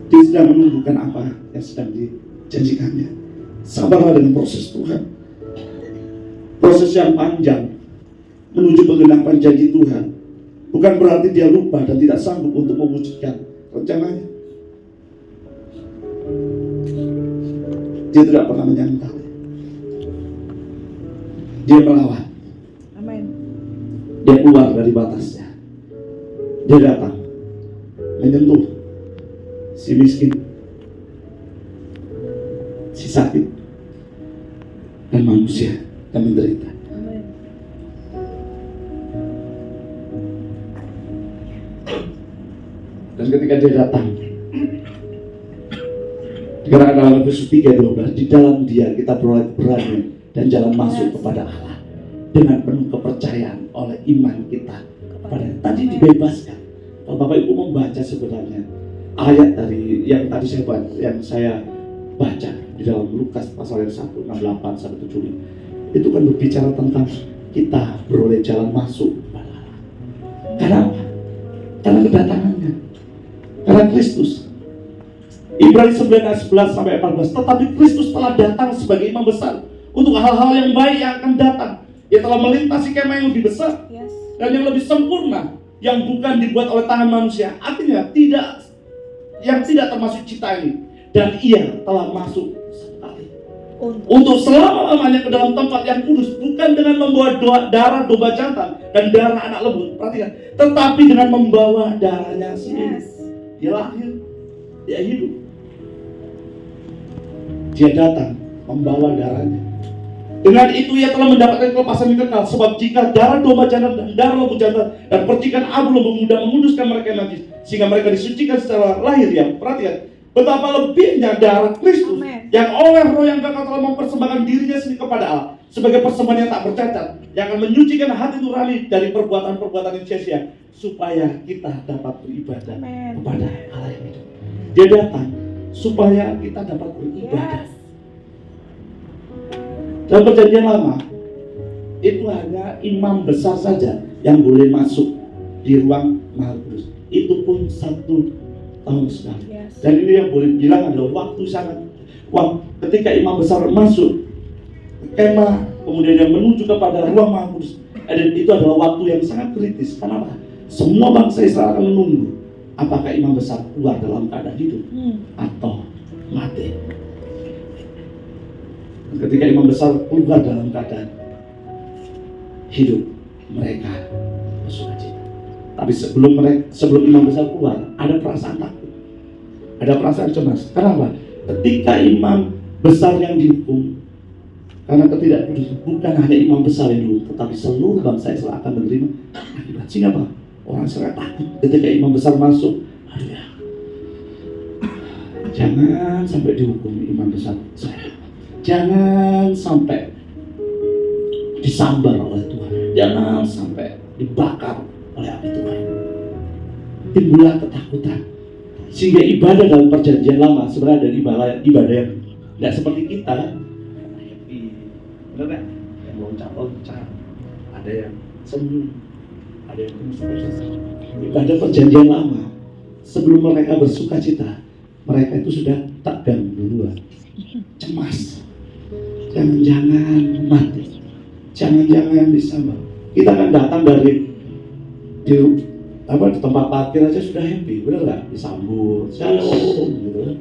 Dia sedang menumbuhkan apa yang sedang dijanjikannya. Sabarlah dengan proses Tuhan. Proses yang panjang menuju penggenapan janji Tuhan bukan berarti dia lupa dan tidak sanggup untuk mewujudkan rencananya. Dia tidak pernah menyangkal. Dia melawan. Amin. Dia keluar dari batasnya. Dia datang menyentuh si miskin, si sakit, dan manusia yang menderita. Amin. Dan ketika dia datang, dikatakan dalam Efesus 3:12, di dalam dia kita beroleh keberanian dan jalan masuk kepada Allah dengan penuh kepercayaan oleh iman kita kepada. Tadi dibebaskan. Kalau Bapak Ibu membaca sebenarnya ayat dari yang tadi saya baca di dalam Lukas pasal yang 1, 68 sampai 75, itu kan berbicara tentang kita beroleh jalan masuk kepada Allah. Karena apa? Karena kedatangannya, karena Kristus. Ibrani 9 ayat 11 sampai 14, tetapi Kristus telah datang sebagai imam besar untuk hal-hal yang baik yang akan datang. Ia telah melintasi kemah yang lebih besar dan yang lebih sempurna, yang bukan dibuat oleh tangan manusia. Artinya yang tidak termasuk cita ini. Dan ia telah masuk sekali untuk selama-lamanya ke dalam tempat yang kudus, bukan dengan membawa darah domba jantan dan darah anak lembu, perhatikan, tetapi dengan membawa darahnya sendiri. Dia lahir, dia hidup, dia datang membawa darahnya. Dengan itu ia telah mendapatkan kelepasan yang kekal. Sebab jika darah domba jantan dan darah lembu jantan dan percikan abu lembu muda menguduskan mereka yang najis, sehingga mereka disucikan secara lahir, ya, perhatikan betapa lebihnya darah Kristus yang oleh Roh yang kekal telah mempersembahkan dirinya sendiri kepada Allah sebagai persembahan yang tak bercacat, yang akan menyucikan hati nurani dari perbuatan-perbuatan yang sia-sia, supaya kita dapat beribadah kepada Allah yang hidup. Dia datang supaya kita dapat beribadah. Dalam perjanjian lama itu hanya imam besar saja yang boleh masuk di ruang Maha Kudus. Itu pun 1 tahun sekali. Dan ini yang boleh bilang adalah waktu sangat. Ketika imam besar masuk ke kemah, kemudian yang menuju kepada ruang Maha Kudus, dan itu adalah waktu yang sangat kritis. Kenapa? Semua bangsa Israel akan menunggu apakah imam besar keluar dalam keadaan hidup atau mati. Ketika imam besar keluar dalam keadaan hidup, mereka bersukacita. Tapi sebelum imam besar keluar, ada perasaan takut, ada perasaan cemas. Kenapa? Ketika imam besar yang dihukum karena ketidakkudusan, bukan hanya imam besar yang dihukum, tetapi seluruh bangsa Israel akan menerima akibat. Sehingga apa? Orang Israel takut ketika imam besar masuk. Aduh ya, jangan sampai dihukum imam besar saya. Jangan sampai disambar oleh Tuhan. Jangan sampai dibakar oleh api Tuhan. Timbullah ketakutan. Sehingga ibadah dalam perjanjian lama sebenarnya ada ibadah yang tidak seperti kita kan. Happy, benar kan? Yang loncat-loncat, ada yang senyum, ada yang bersuka-cita. Ibadah perjanjian lama sebelum mereka bersukacita, mereka itu sudah tegang duluan, cemas. Jangan-jangan mati, jangan-jangan disambar. Kita kan datang dari di tempat parkir aja sudah happy, benar nggak? Disambut, shalom, gitu kan?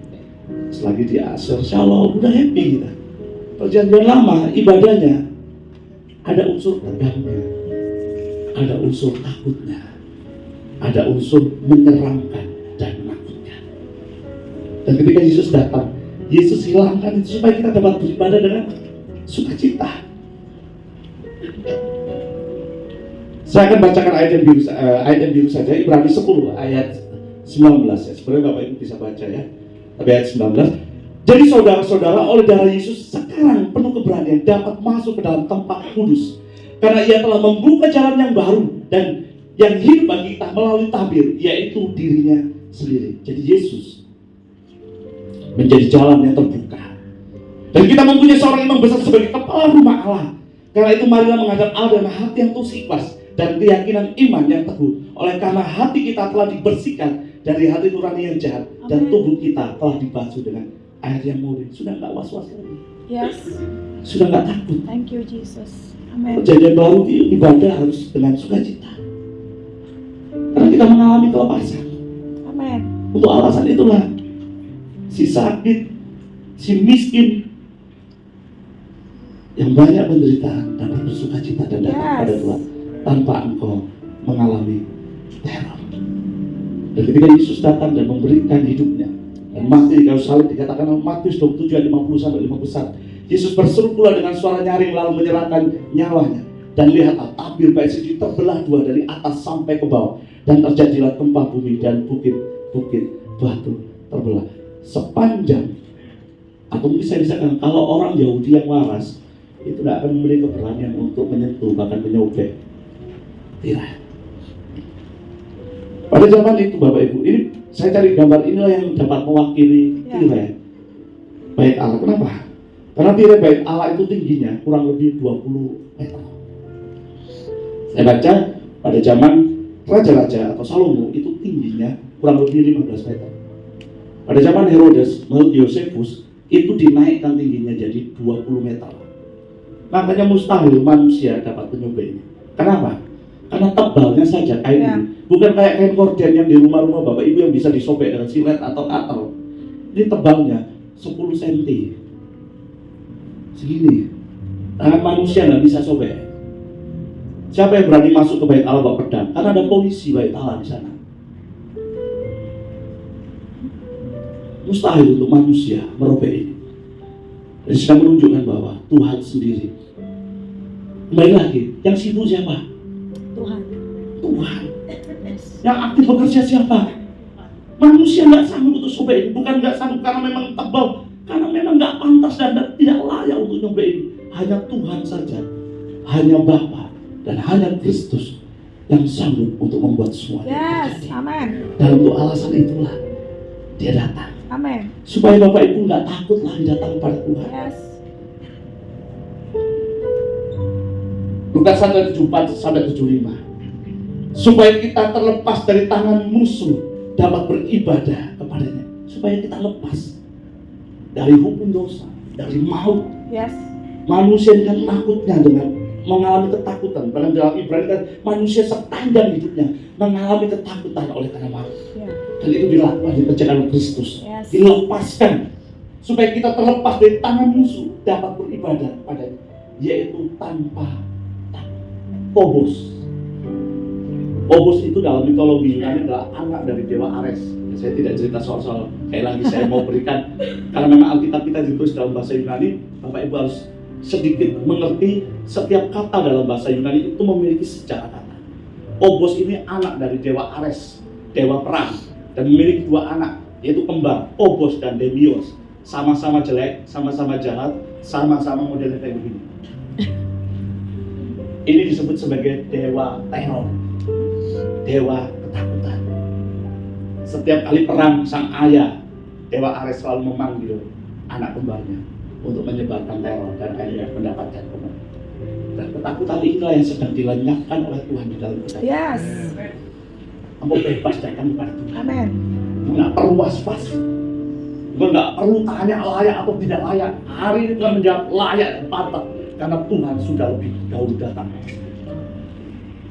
Selagi di asar, shalom, udah happy kita. Perjanjian lama ibadahnya ada unsur tegangnya, ada unsur takutnya, ada unsur menyeramkan dan menakutkan. Dan ketika Yesus datang, Yesus hilangkan itu supaya kita dapat beribadah dengan sukacita. Saya akan bacakan ayat yang biru saja, Ibrani 10 ayat 19 ya. Sebenarnya Bapak Ibu bisa baca ya. Tapi ayat 19. Jadi saudara-saudara, oleh darah Yesus sekarang penuh keberanian dapat masuk ke dalam tempat kudus. Karena ia telah membuka jalan yang baru dan yang hidup bagi kita melalui tabir, yaitu dirinya sendiri. Jadi Yesus menjadi jalan yang terbuka. Dan kita mempunyai seorang imam besar sebagai kepala rumah Allah. Karena itu marilah menghadap Allah dengan hati yang tulus ikhlas dan keyakinan iman yang teguh. Oleh karena hati kita telah dibersihkan dari hati nurani yang jahat, dan tubuh kita telah dibasuh dengan air yang murni. Sudah nggak was-was lagi. Yes. Sudah nggak takut. Thank you Jesus. Amen. Perjanjian baru ibadah harus dengan sukacita. Karena kita mengalami kelepasan. Amen. Untuk alasan itulah si sakit, si miskin, yang banyak penderitaan dapat bersuka cita dan datang Yes. pada Tuhan tanpa engkau mengalami teror. Dan ketika Yesus datang dan memberikan hidupnya, dan mati di kayu salib, dikatakan Matius 27 ayat 50 sampai 51. Yesus berseru pula dengan suara nyaring lalu menyerahkan nyawanya. Dan lihatlah tabir bait suci terbelah dua dari atas sampai ke bawah, dan terjadilah gempa bumi dan bukit-bukit batu terbelah sepanjang. Atau mungkin saya bisa katakan, kalau orang Yahudi yang waras itu tidak akan memiliki keberanian untuk menyentuh bahkan menyobek tirai. Pada zaman itu Bapak Ibu, ini saya cari gambar inilah yang dapat mewakili tirai bait Allah. Kenapa? Karena tirai bait Allah itu tingginya kurang lebih 20 meter. Saya baca pada zaman raja-raja atau Salomo itu tingginya kurang lebih 15 meter. Pada zaman Herodes menurut Yosefus itu dinaikkan tingginya jadi 20 meter. Makanya mustahil manusia dapat menyobeknya. Kenapa? Karena tebalnya saja kain ini. Bukan kayak kain korden yang di rumah-rumah Bapak Ibu yang bisa disobek dengan silet atau cutter. Ini tebalnya 10 cm. Segini. Tangan manusia nggak bisa sobek. Siapa yang berani masuk ke bait Allah bawa pedang? Karena ada polisi bait Allah di sana. Mustahil untuk manusia merobek ini. Dan sedang menunjukkan bahwa Tuhan sendiri. Kembali lagi, yang sibuk siapa? Tuhan. Tuhan. Yang aktif bekerja siapa? Manusia nggak sanggup untuk sobek ini. Bukan nggak sanggup karena memang tebal, karena memang nggak pantas dan tidak layak untuk nyobek ini. Hanya Tuhan saja, hanya Bapa dan hanya Kristus yang sanggup untuk membuat semuanya Yes, terjadi. amin. Dan untuk alasan itulah Dia datang. Amin. Supaya Bapak Ibu nggak takut lagi datang pada Tuhan. Yes. Lukas 1:74 sampai 75. Supaya kita terlepas dari tangan musuh dapat beribadah kepadanya. Supaya kita lepas dari hukum dosa, dari maut. Yes. Manusia dengan takutnya dengan mengalami ketakutan. Dalam Ibrani kan manusia sepanjang hidupnya mengalami ketakutan oleh karena maut. Yeah. Dan itu dilakukan dikerjakan oleh Kristus. Yes. Dilepaskan supaya kita terlepas dari tangan musuh dapat beribadah padanya, yaitu tanpa takut. Phobos. Phobos itu dalam mitologi Yunani adalah anak dari dewa Ares. Saya tidak cerita soal kayak lagi saya mau berikan karena memang Alkitab kita ditulis dalam bahasa Yunani. Bapak Ibu harus sedikit mengerti setiap kata dalam bahasa Yunani itu memiliki sejarah kata. Phobos ini anak dari dewa Ares, dewa perang, dan memiliki dua anak, yaitu kembar, Phobos dan Deimos. Sama-sama jelek, sama-sama jahat, sama-sama modelnya kayak begini. Ini disebut sebagai dewa teror, dewa ketakutan. Setiap kali perang, sang ayah, dewa Ares selalu memanggil anak kembarnya untuk menyebarkan teror dan akhirnya mendapatkan kemenangan. Dan ketakutan inilah yang sedang dilenyapkan oleh Tuhan di dalam kita. Yes. Kamu bebas datang kepada Tuhan. Amin. Nggak perlu was-was. Nggak perlu tanya layak atau tidak layak. Hari ini Tuhan menjawab layak dan pantas karena Tuhan sudah lebih dahulu datang.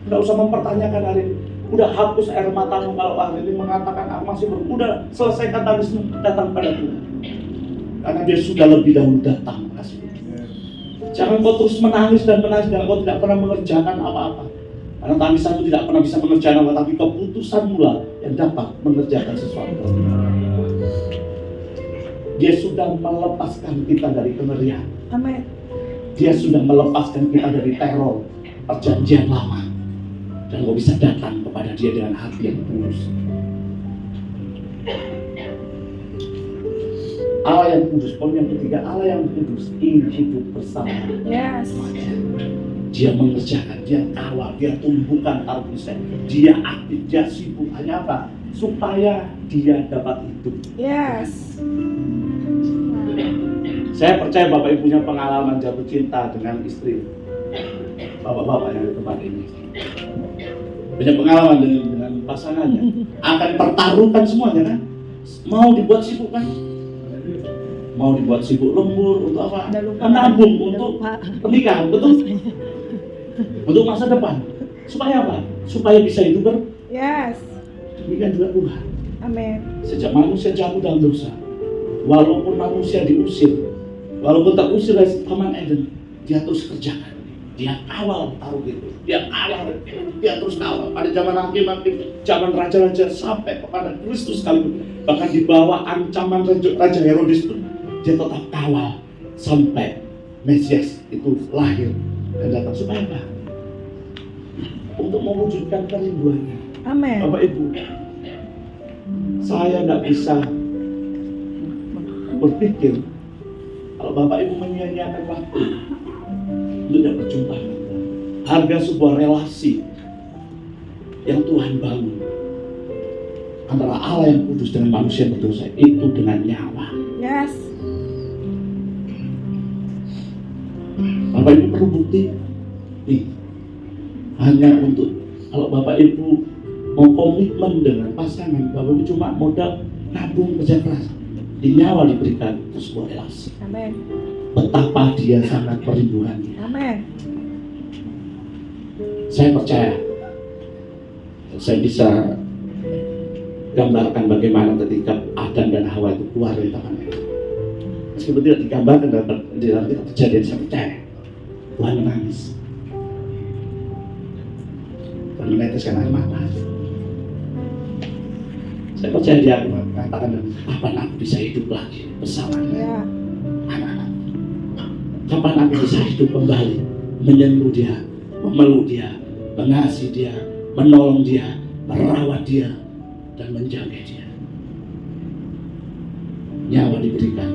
Nggak usah mempertanyakan hari ini. Udah hapus air matamu kalau hari ini mengatakan aku masih udah selesaikan tangismu, datang pada Tuhan. Karena Dia sudah lebih dahulu datang. Jangan kau terus menangis dan kau tidak pernah mengerjakan apa-apa. Karena tangisanmu tidak pernah bisa mengerjakan apa, tapi keputusanmu lah yang dapat mengerjakan sesuatu. Dia sudah melepaskan kita dari kengerian. Amin. Dia sudah melepaskan kita dari teror perjanjian lama. Dan kau bisa datang kepada Dia dengan hati yang tulus. Allah yang kudus, poin yang ketiga, Allah yang kudus ingin hidup bersama. Yes. Dia mengerjakan, dia kawal, dia tumbuhkan harusnya, dia aktif, dia sibuk. Hanya apa? Supaya dia dapat hidup. Yes. Saya percaya Bapak Ibu punya pengalaman jatuh cinta dengan istri. Bapak-bapak yang di tempat ini punya pengalaman dengan pasangannya. Akan pertaruhkan semuanya kan? Mau dibuat sibuk kan? Mau dibuat sibuk lembur untuk apa? Menabung untuk pernikahan, betul? Untuk masa depan. Supaya apa? Supaya bisa hidup Yes. demikian juga Tuhan. Amin. Sejak manusia jatuh dalam dosa, walaupun manusia diusir, walaupun terusir dari Taman Eden, dia terus kerjakan. Dia kawal taruh itu, dia kawal, dia terus kawal. Pada zaman hakim-hakim, zaman raja-raja sampai kepada Kristus sekalipun, bahkan di bawah ancaman Raja Herodes pun dia tetap kawal sampai Mesias itu lahir dan datang. Supaya apa? Untuk mewujudkan kerinduannya. Amin. Bapak Ibu, saya tidak bisa berpikir kalau Bapak Ibu menyia-nyiakan waktu untuk tidak berjumpa dengan Tuhan. Harga sebuah relasi yang Tuhan bangun antara Allah yang kudus dengan manusia yang berdosa itu dengan nyawa. Yes. Bapak Ibu perlu bukti nih, hanya untuk kalau Bapak Ibu mau komitmen dengan pasangan, Bapak Ibu cuma modal nabung kerja keras, di nyawa diberikan untuk sebuah relasi. Amin. Betapa dia sangat merindukannya. Amin. Saya percaya saya bisa gambarkan bagaimana ketika Adam dan Hawa itu keluar dari taman Eden. Meskipun tidak digambarkan di dalam kitab Kejadian, saya percaya Tuhan menangis dan meneteskan air mata. Saya percaya dia mengatakan, kapan aku bisa hidup lagi bersama Ya. anak-anak? Kapan aku bisa hidup kembali, menyentuh dia, memeluk dia, mengasihi dia, menolong dia, merawat dia, dan menjaga dia. Nyawa diberikan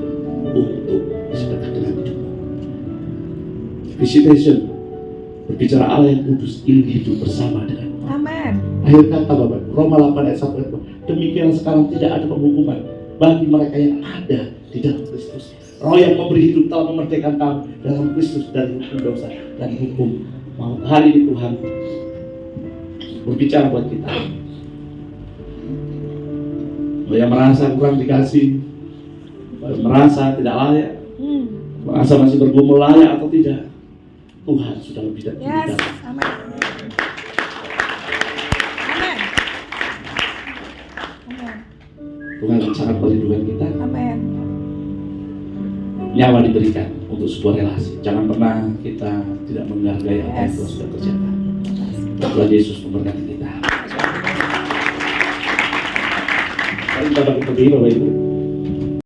untuk sedekah dengan hidupmu. Visitation berbicara Allah yang kudus ingin hidup bersama dengan. Amin. Akhir kata Bapak, Roma 8 ayat 1 itu, demikian sekarang tidak ada penghukuman bagi mereka yang ada di dalam Kristus. Roh yang memberi hidup telah memerdekakan kamu dalam Kristus dari hukum dosa dan hukum maut. Hari ini Tuhan berbicara buat kita. Yang merasa kurang dikasih, merasa tidak layak, merasa masih bergumul layak atau tidak, Tuhan sudah lebih dari Yes. kita. Amin. Amin. Amin. Tuhan sangat merindukan kita. Amin. Nyawa diberikan untuk sebuah relasi. Jangan pernah kita tidak menghargai apa yang Tuhan sudah kerjakan. Tuhan Yesus memberkati kita. Mari kita berdiri, Bapak Ibu.